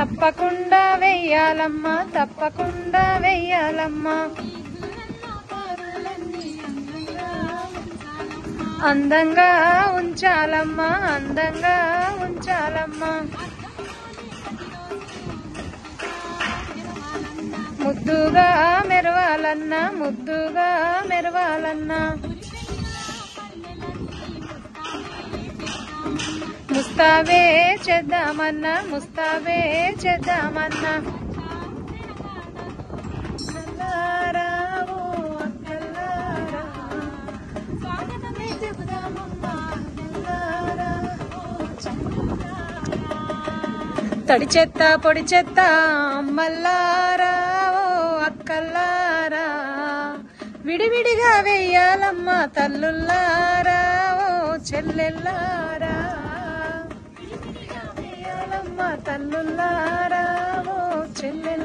తప్పకుండా వెయ్యాలమ్మా, తప్పకుండా వెయ్యాలమ్మా. అందంగా ఉంచాలమ్మా, అందంగా ఉంచాలమ్మా. ముద్దుగా మెరవాలన్నా, ముద్దుగా మెరవాలన్నా. ముస్తాబే చేద్దామన్నా, ముస్తాబే చేద్దామన్నా. తడి చెత్త పొడి చెత్త అమ్మల్లారా, ఓ అక్కల్లారా, విడివిడిగా వెయ్యాలమ్మా తల్లుల్లారా, ఓ చెల్లెల్లారా. వెయ్యాలమ్మా తల్లుల్లారా, ఓ చెల్లెల్లారా.